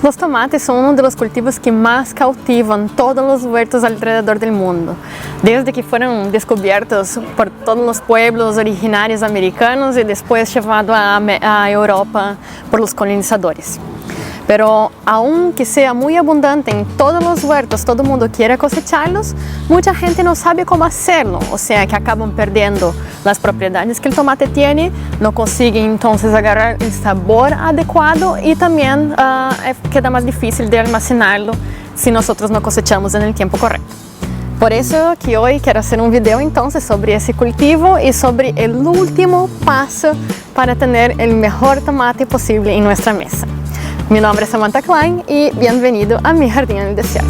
Los tomates son uno de los cultivos que más cautivan todos los huertos alrededor del mundo, desde que fueron descubiertos por todos los pueblos originarios americanos y después llevados a Europa por los colonizadores. Pero aunque sea muy abundante en todos los huertos, todo el mundo quiere cosecharlos, mucha gente no sabe cómo hacerlo, o sea que acaban perdiendo las propiedades que el tomate tiene, no consiguen entonces agarrar el sabor adecuado y también queda más difícil de almacenarlo si nosotros no cosechamos en el tiempo correcto. Por eso que hoy quiero hacer un video entonces sobre ese cultivo y sobre el último paso para tener el mejor tomate posible en nuestra mesa. Mi nombre es Samantha Klein y bienvenido a mi jardín en el desierto.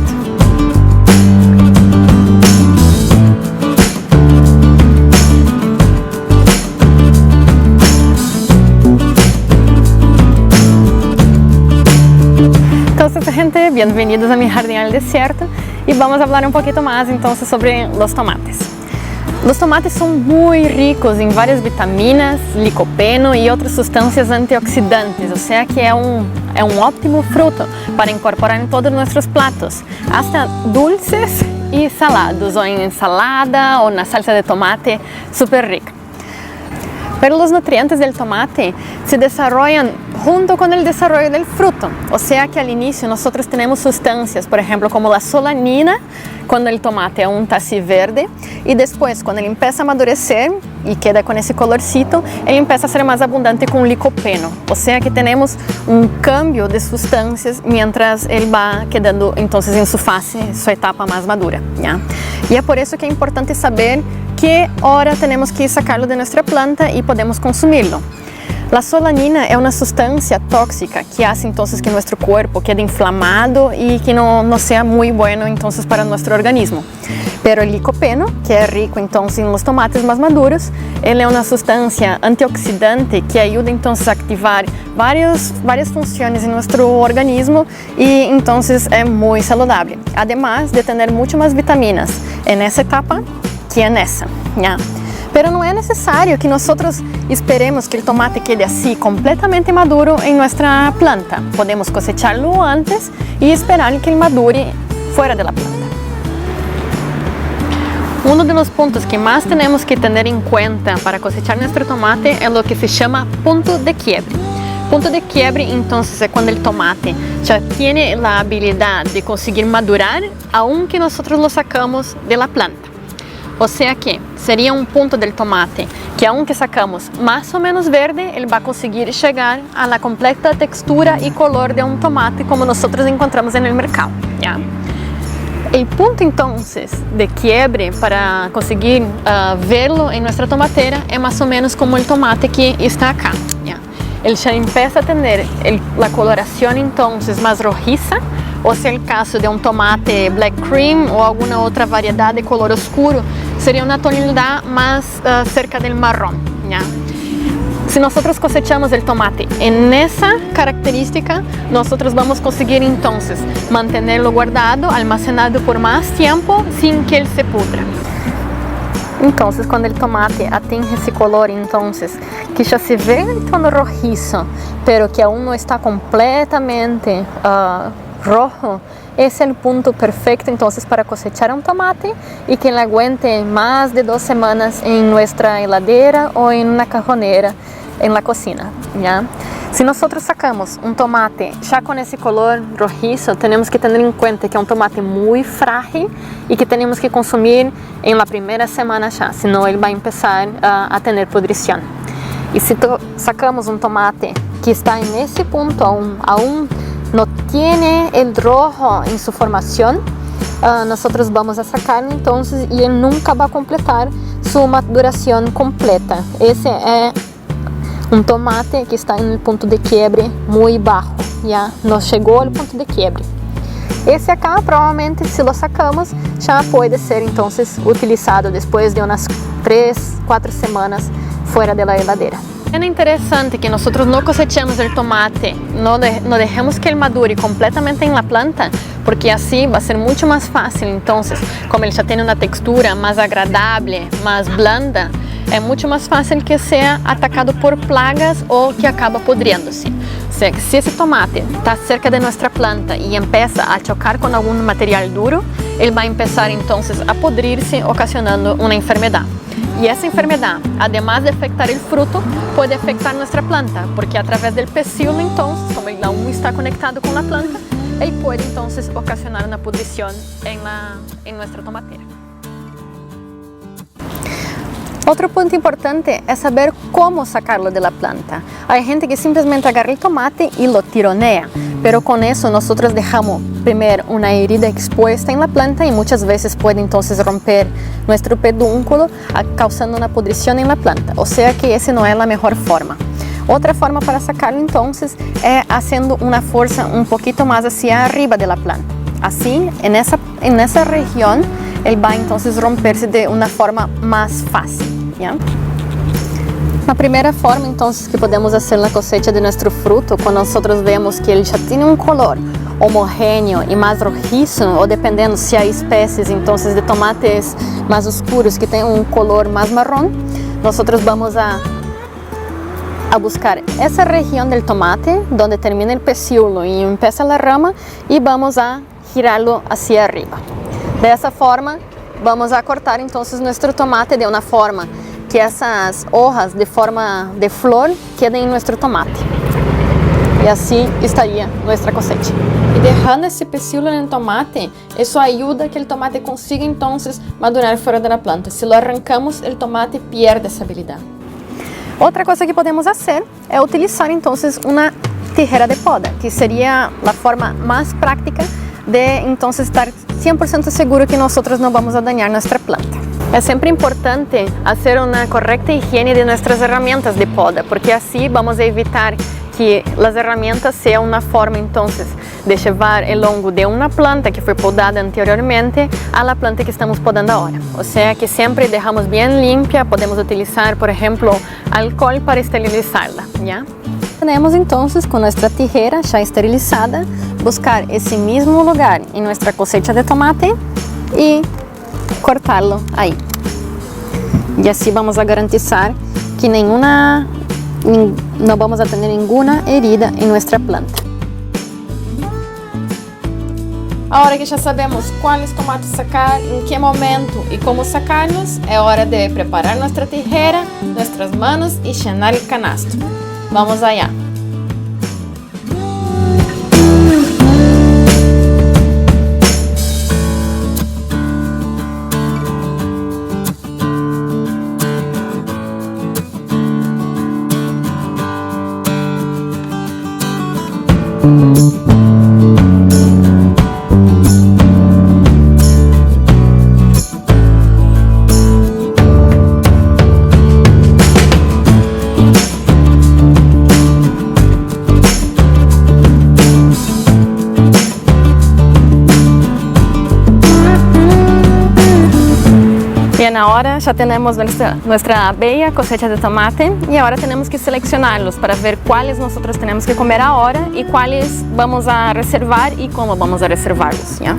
Entonces, gente, bienvenidos a mi jardín en el desierto y vamos a hablar un poquito más entonces sobre los tomates. Los tomates son muy ricos en varias vitaminas, licopeno y otras sustancias antioxidantes, o sea que es un óptimo fruto para incorporar en todos nuestros platos, hasta dulces y salados, o en ensalada o en salsa de tomate súper rica. Pero los nutrientes del tomate se desarrollan junto con el desarrollo del fruto, o sea que al inicio nosotros tenemos sustancias, por ejemplo, como la solanina, cuando el tomate aún está así verde, y después cuando él empieza a amadurecer y queda con ese colorcito, él empieza a ser más abundante con licopeno, o sea que tenemos un cambio de sustancias mientras él va quedando entonces en su fase, su etapa más madura, ¿ya? Y es por eso que es importante saber qué hora tenemos que sacarlo de nuestra planta y podemos consumirlo. La solanina es una sustancia tóxica que hace entonces que nuestro cuerpo quede inflamado y que no sea muy bueno entonces para nuestro organismo. Pero el licopeno, que es rico entonces en los tomates más maduros, él es una sustancia antioxidante que ayuda entonces a activar varias funciones en nuestro organismo y entonces es muy saludable. Además de tener mucho más vitaminas en esa etapa que en esa, ¿ya? Pero no es necesario que nosotros esperemos que el tomate quede así completamente maduro en nuestra planta. Podemos cosecharlo antes y esperar que él madure fuera de la planta. Uno de los puntos que más tenemos que tener en cuenta para cosechar nuestro tomate es lo que se llama punto de quiebre. Punto de quiebre entonces es cuando el tomate ya tiene la habilidad de conseguir madurar aunque nosotros lo sacamos de la planta. O sea que sería un punto del tomate que aunque sacamos más o menos verde, él va a conseguir llegar a la completa textura y color de un tomate como nosotros encontramos en el mercado, ¿ya? El punto entonces de quiebre para conseguir verlo en nuestra tomatera es más o menos como el tomate que está acá, ¿ya? Él ya empieza a tener la coloración entonces más rojiza, o sea el caso de un tomate black cream o alguna otra variedad de color oscuro, sería una tonalidad más cerca del marrón, ¿ya? Si nosotros cosechamos el tomate en esa característica, nosotros vamos a conseguir entonces mantenerlo guardado, almacenado por más tiempo sin que él se pudra. Entonces, cuando el tomate atinge ese color, entonces, que ya se ve el tono rojizo, pero que aún no está completamente rojo, es el punto perfecto entonces para cosechar un tomate y que le aguante más de 2 semanas en nuestra heladera o en una cajonera en la cocina, ¿ya? Si nosotros sacamos un tomate ya con ese color rojizo, tenemos que tener en cuenta que es un tomate muy frágil y que tenemos que consumir en la primera semana ya, si no él va a empezar a tener pudrición. Y si sacamos un tomate que está en ese punto, aún no tiene el rojo en su formación, nosotros vamos a sacarlo entonces y él nunca va a completar su maduración completa. Ese es un tomate que está en el punto de quiebre muy bajo, ya nos llegó al punto de quiebre. Ese acá probablemente si lo sacamos ya puede ser entonces utilizado después de unas 3-4 semanas fuera de la heladera. Es interesante que nosotros no cosechemos el tomate, no dejemos que él madure completamente en la planta, porque así va a ser mucho más fácil entonces, como él ya tiene una textura más agradable, más blanda, é muito mais fácil que seja atacado por plagas ou que acaba podriendo-se. O sea, que se esse tomate está cerca de nossa planta e empieza a chocar com algum material duro, ele vai começar então a podrir-se, ocasionando uma enfermidade. E essa enfermidade, además de afectar o fruto, pode afectar nossa planta, porque através do pecíolo, então, como ele aún está conectado com a planta, ele pode então ocasionar uma pudrição em nossa tomateira. Outro ponto importante é saber como sacarlo de la planta. Há gente que simplesmente agarra o tomate e lo tironea, pero con eso nosotros dejamos primero una herida expuesta en la planta y muchas veces puede entonces romper nuestro pedúnculo, causando una pudrición en la planta. O sea que esa no es la mejor forma. Otra forma para sacarlo entonces es haciendo una fuerza un poquito más hacia arriba de la planta. Así, en esa región, él va entonces romperse de una forma más fácil. ¿Ya? La primera forma entonces que podemos hacer la cosecha de nuestro fruto, cuando nosotros vemos que él ya tiene un color homogéneo y más rojizo, o dependiendo si hay especies entonces de tomates más oscuros que tienen un color más marrón, nosotros vamos a buscar esa región del tomate donde termina el pecíolo y empieza la rama y vamos a girarlo hacia arriba. De esa forma vamos a cortar entonces nuestro tomate de una forma que essas hojas de forma de flor quedem em nosso tomate. E assim estaria nossa cosecha. E deixando esse pecíolo no tomate, isso ajuda a que o tomate consiga então madurar fora da planta. Se lo arrancamos, o tomate perde essa habilidade. Outra coisa que podemos fazer é utilizar então uma tijera de poda, que seria a forma mais prática de então estar 100% seguro que nós não vamos a dañar nossa planta. É sempre importante fazer uma correta higiene de nossas ferramentas de poda, porque assim vamos a evitar que as ferramentas sejam uma forma então de levar o hongo de uma planta que foi podada anteriormente a la planta que estamos podando agora. Ou seja, que sempre deixamos bem limpa, podemos utilizar, por exemplo, álcool para esterilizá-la, ¿ya? Temos então, com nossa tijera já esterilizada, buscar esse mesmo lugar em nossa cosecha de tomate e cortarlo aí. E assim vamos a garantizar que não vamos a ter nenhuma herida em nossa planta. Agora que já sabemos quais tomates sacar, em que momento e como sacarlos, é hora de preparar nossa tijera, nossas mãos e llenar o canasto. Vamos allá. Ahora ya tenemos nuestra bella cosecha de tomate y ahora tenemos que seleccionarlos para ver cuáles nosotros tenemos que comer ahora y cuáles vamos a reservar y cómo vamos a reservarlos, ¿ya?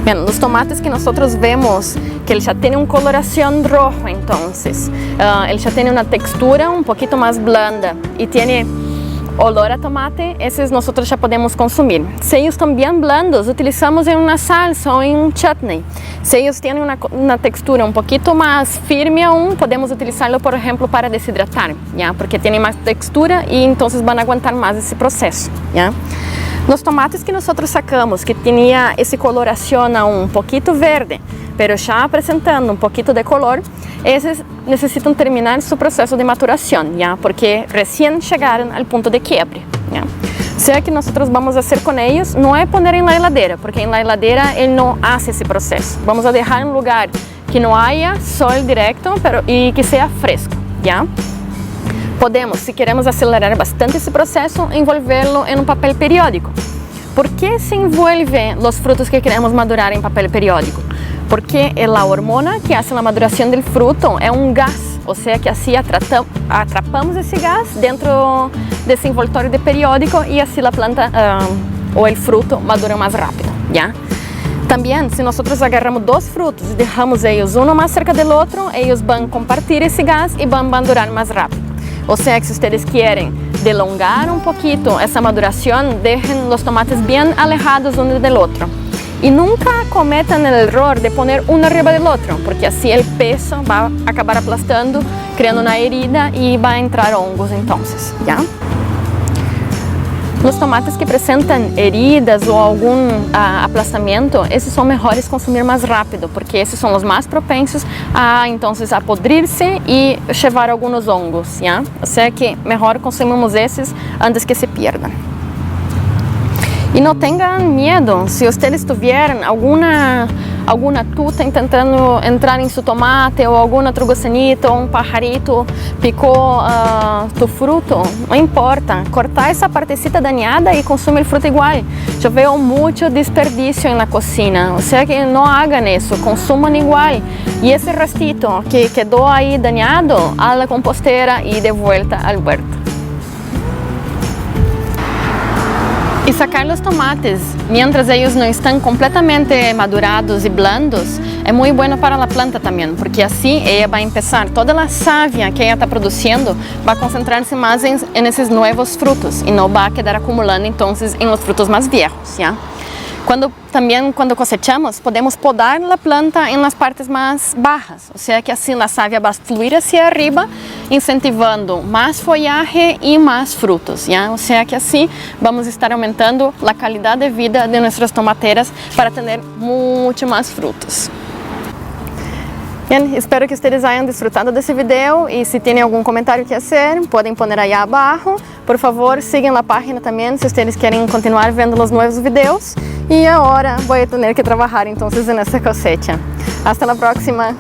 Bien, los tomates que nosotros vemos que él ya tiene una coloración roja, entonces él ya tiene una textura un poquito más blanda y tiene olor a tomate, esses nosotros já podemos consumir. Se eles estão bem blandos, utilizamos em uma salsa ou em um chutney. Se eles têm uma textura um pouquinho mais firme aún, podemos utilizá-lo, por exemplo, para desidratar, ¿ya? Porque tem mais textura e então vão aguentar mais esse processo, ¿ya? Los tomates que nosotros sacamos, que tinha essa coloração aún um pouquinho verde, pero já apresentando um pouquinho de color, esses necessitam terminar seu processo de maturação, ¿ya? Porque recém chegaram ao ponto de quiebre, ¿ya? O sea que nós vamos a fazer com eles não é poner em la heladera, porque em la heladera ele não faz esse processo. Vamos a deixar em um lugar que não haja sol direto e que seja fresco, ¿ya? Podemos, se queremos acelerar bastante esse processo, envolvê-lo em um papel periódico. Por que se envolve os frutos que queremos madurar em papel periódico? Porque a hormona que faz a maduração do fruto é um gás, ou seja, que assim atrapamos esse gás dentro desse envoltório de periódico e assim a planta ou o fruto madura mais rápido, ¿ya? También, si nosotros agarramos dos frutos y dejamos ellos uno más cerca del otro, ellos van a compartir ese gas y van a madurar más rápido. O sea que si ustedes quieren delongar un poquito esa maduración, dejen los tomates bien alejados uno del otro. Y nunca cometan el error de poner uno arriba del otro, porque así el peso va a acabar aplastando, creando una herida y va a entrar hongos entonces, ¿ya? Los tomates que presentan heridas o algún aplastamiento, esos son mejores consumir más rápido, porque esos son los más propensos a entonces a podrirse y llevar algunos hongos, ¿ya? O sea que mejor consumimos esos antes que se pierdan. Y no tengan miedo, si ustedes tuvieran alguna tuta intentando entrar en su tomate o algún otro gusanito o un pajarito picó tu fruto, no importa, cortar esa partecita dañada y consume el fruto igual. Yo veo mucho desperdicio en la cocina, o sea que no hagan eso, consuman igual. Y ese restito que quedó ahí dañado, a la compostera y de vuelta al huerto. Y sacar los tomates mientras ellos no están completamente madurados y blandos es muy bueno para la planta también, porque así ella va a empezar, toda la savia que ella está produciendo va a concentrarse más en esos nuevos frutos y no va a quedar acumulando entonces en los frutos más viejos, ¿ya? Cuando cosechamos, podemos podar la planta en las partes más bajas, o sea que así la savia va a fluir hacia arriba, incentivando más follaje y más frutos, ¿ya? O sea que así vamos a estar aumentando la calidad de vida de nuestras tomateras para tener mucho más frutos. Bien, espero que ustedes hayan disfrutado de ese video y si tienen algún comentario que hacer, pueden poner ahí abajo. Por favor, sigan la página también si ustedes quieren continuar viendo los nuevos videos. Y ahora voy a tener que trabajar entonces en esta cosecha. Hasta la próxima.